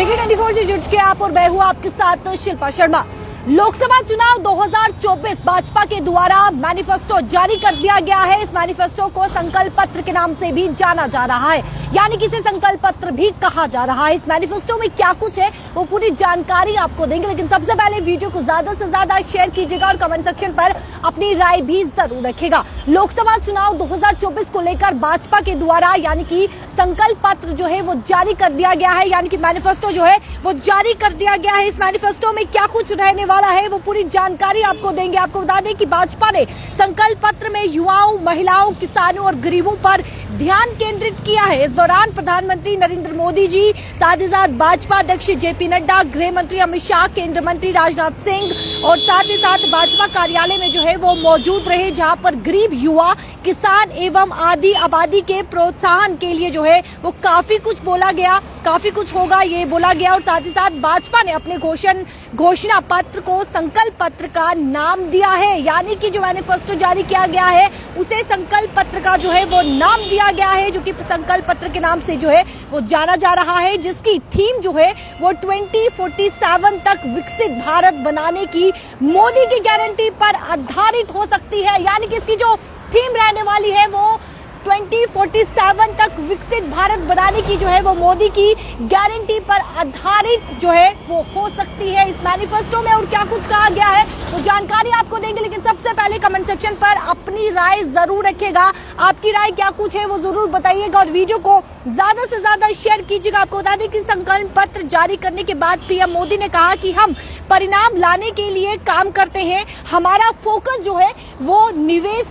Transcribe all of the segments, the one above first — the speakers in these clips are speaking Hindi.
JK24 से जुड़ के आप और मैं हूं आपके साथ शिल्पा शर्मा। लोकसभा चुनाव 2024 भाजपा के द्वारा मैनिफेस्टो जारी कर दिया गया है। इस मैनिफेस्टो को संकल्प पत्र के नाम से भी जाना जा रहा है, यानी कि इसे संकल्प पत्र भी कहा जा रहा है। इस मैनिफेस्टो में क्या कुछ है वो पूरी जानकारी आपको देंगे, लेकिन सबसे पहले वीडियो को ज्यादा से ज्यादा शेयर कीजिएगा और कमेंट सेक्शन पर अपनी राय भी जरूर रखिएगा। लोकसभा चुनाव 2024 को लेकर भाजपा के द्वारा यानी कि संकल्प पत्र जो है वो जारी कर दिया गया है, यानी कि मैनिफेस्टो जो है वो जारी कर दिया गया है। इस मैनिफेस्टो में क्या कुछ रहने वाला है वो पूरी जानकारी आपको देंगे। आपको बता दें कि भाजपा ने संकल्प पत्र में युवाओं, महिलाओं, किसानों और गरीबों पर ध्यान केंद्रित किया है। इस दौरान प्रधानमंत्री नरेंद्र मोदी जी, साथ ही साथ भाजपा अध्यक्ष जेपी नड्डा, गृह मंत्री अमित शाह, केंद्रीय मंत्री राजनाथ सिंह और साथ ही साथ भाजपा कार्यालय में जो है वो मौजूद रहे, जहां पर गरीब, युवा, किसान एवं आदि आबादी के प्रोत्साहन के लिए जो है वो काफी कुछ बोला गया, काफी कुछ होगा ये बोला गया। और साथ ही साथ भाजपा ने अपने घोषणा पत्र को संकल्प पत्र का नाम दिया है, यानी कि जो मैनिफेस्टो जारी किया गया है उसे संकल्प पत्र का जो है वो नाम दिया गया है, जो कि संकल्प पत्र के नाम से जो है वो जाना जा रहा है, जिसकी थीम जो है वो 2047 तक विकसित भारत बनाने की मोदी की गारंटी पर आधारित हो सकती है। यानी कि इसकी जो थीम रहने वाली है वो 2047 तक विकसित भारत बनाने की जो है वो मोदी की गारंटी पर आधारित जो है वो हो सकती है इस मैनिफेस्टो में। और क्या कुछ कहा गया है वो जानकारी आपको देंगे, लेकिन सबसे पहले कमेंट सेक्शन पर अपनी राय जरूर रखिएगा। आपकी राय क्या कुछ है वो जरूर बताइएगा और वीडियो को ज्यादा से ज्यादा शेयर कीजिएगा। आपको बता दें कि संकल्प पत्र जारी करने के बाद पीएम मोदी ने कहा कि हम परिणाम लाने के लिए काम करते हैं। हमारा फोकस जो है वो निवेश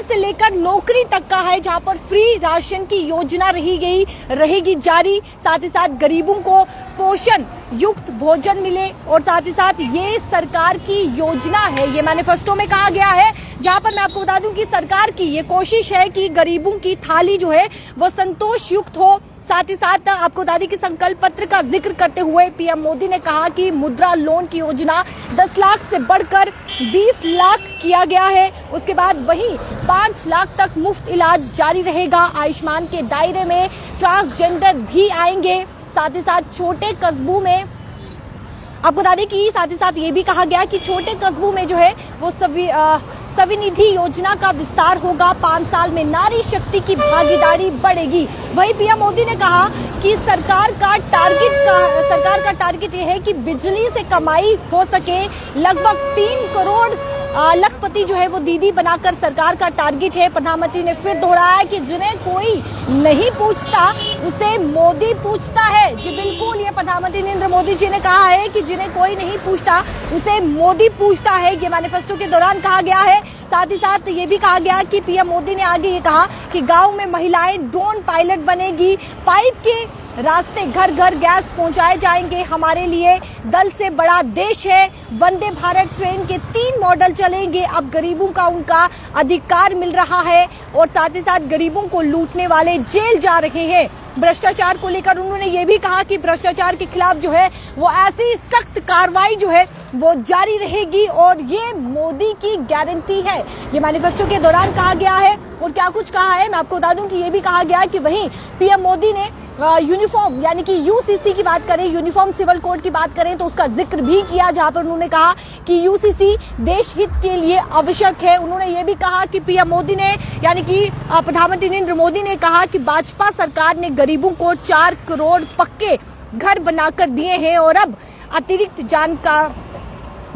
से लेकर नौकरी तक का है, जहां पर फ्री राशन की योजना रहेगी जारी। साथ ही साथ गरीबों को पोषण युक्त भोजन मिले और साथ ही साथ ये सरकार की योजना है, ये मैनिफेस्टो में कहा गया है, जहां पर मैं आपको बता दूं कि सरकार की ये कोशिश है कि गरीबों की थाली जो है वो संतोष युक्त हो। साथ ही साथ आपको बता दें कि संकल्प पत्र का जिक्र करते हुए पीएम मोदी ने कहा कि मुद्रा लोन की योजना 10 लाख से बढ़कर 20 लाख किया गया है। उसके बाद वहीं 5 लाख तक मुफ्त इलाज जारी रहेगा। आयुष्मान के दायरे में ट्रांसजेंडर भी आएंगे। साथ ही साथ छोटे कस्बों में आपको बता दें कि साथ ही साथ ये भी कहा गया कि छोटे कस्बों में जो है वो स्वनिधि योजना का विस्तार होगा। 5 साल में नारी शक्ति की भागीदारी बढ़ेगी। वहीं पीएम मोदी ने कहा कि सरकार का टारगेट ये है कि बिजली से कमाई हो सके। लगभग 3 करोड़ लखपति जो है वो दीदी बनाकर सरकार का टारगेट है। प्रधानमंत्री ने फिर दोहराया कि जिन्हें कोई नहीं पूछता उसे मोदी पूछता है। जी बिल्कुल, ये प्रधानमंत्री नरेंद्र मोदी जी ने कहा है कि जिन्हें कोई नहीं पूछता उसे मोदी पूछता है। ये मैनिफेस्टो के दौरान कहा गया है। साथ ही साथ ये भी कहा गया कि पीएम मोदी ने आगे ये कहा कि गांव में महिलाएं ड्रोन पायलट बनेगी। पाइप के रास्ते घर घर गैस पहुंचाए जाएंगे। हमारे लिए दल से बड़ा देश है। वंदे भारत ट्रेन के 3 मॉडल चलेंगे। अब गरीबों का उनका अधिकार मिल रहा है और साथ ही साथ गरीबों को लूटने वाले जेल जा रहे हैं। भ्रष्टाचार को लेकर उन्होंने ये भी कहा कि भ्रष्टाचार के खिलाफ जो है वो ऐसी सख्त कार्रवाई जो है वो जारी रहेगी और ये मोदी की गारंटी है। ये मैनिफेस्टो के दौरान कहा गया है। और क्या कुछ कहा है मैं आपको बता दूं कि ये भी कहा गया कि वहीं पीएम मोदी ने यूनिफॉर्म यानी कि यूसीसी की बात करें, यूनिफॉर्म सिविल कोड की बात करें तो उसका जिक्र भी किया, जहां पर उन्होंने कहा कि यूसीसी देश हित के लिए आवश्यक है। उन्होंने ये भी कहा कि पीएम मोदी ने यानी कि प्रधानमंत्री नरेंद्र मोदी ने कहा कि भाजपा सरकार ने गरीबों को 4 करोड़ पक्के घर बनाकर दिए हैं और अब अतिरिक्त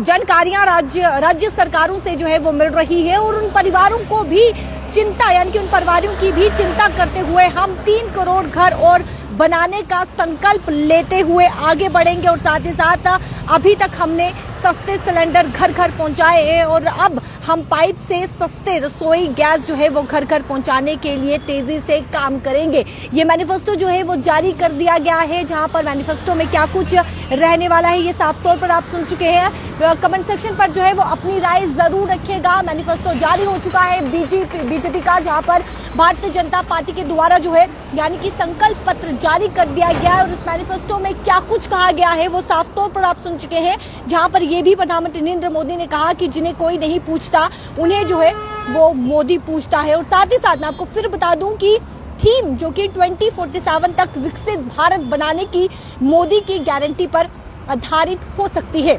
जानकारियां राज्य सरकारों से जो है वो मिल रही है और उन परिवारों को भी चिंता यानी कि उन परिवारों की भी चिंता करते हुए हम 3 करोड़ घर और बनाने का संकल्प लेते हुए आगे बढ़ेंगे। और साथ ही साथ अभी तक हमने सस्ते सिलेंडर घर घर पहुंचाए हैं और अब हम पाइप से सस्ते रसोई गैस जो है वो घर घर पहुंचाने के लिए तेजी से काम करेंगे। ये मैनिफेस्टो जो है वो जारी कर दिया गया है, जहां पर मैनिफेस्टो में क्या कुछ रहने वाला है ये साफ तौर पर आप सुन चुके हैं। कमेंट सेक्शन पर जो है वो अपनी राय जरूर रखिएगा। मैनिफेस्टो जारी हो चुका है बीजेपी का, जहां पर भारतीय जनता पार्टी के द्वारा जो है यानी कि संकल्प पत्र जारी कर दिया गया है और इस मैनिफेस्टो में क्या कुछ कहा गया है वो साफ तौर पर आप सुन चुके हैं, जहां पर ये भी प्रधानमंत्री नरेंद्र मोदी ने कहा कि जिन्हें कोई नहीं पूछता उन्हें जो है वो मोदी पूछता है। और साथ ही साथ मैं आपको फिर बता दूं कि थीम जो कि 2047 तक विकसित भारत बनाने की मोदी की गारंटी पर आधारित हो सकती है।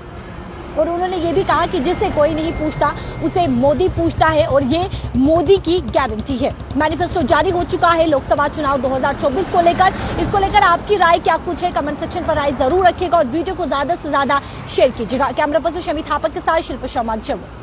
और उन्होंने ये भी कहा कि जिसे कोई नहीं पूछता उसे मोदी पूछता है और ये मोदी की गारंटी है। मैनिफेस्टो जारी हो चुका है लोकसभा चुनाव 2024 को लेकर। इसको लेकर आपकी राय क्या कुछ है, कमेंट सेक्शन पर राय जरूर रखिएगा और वीडियो को ज्यादा से ज्यादा शेयर कीजिएगा। कैमरा पर्सन शमी थापक के साथ शिल्पा शर्मा जम्मू।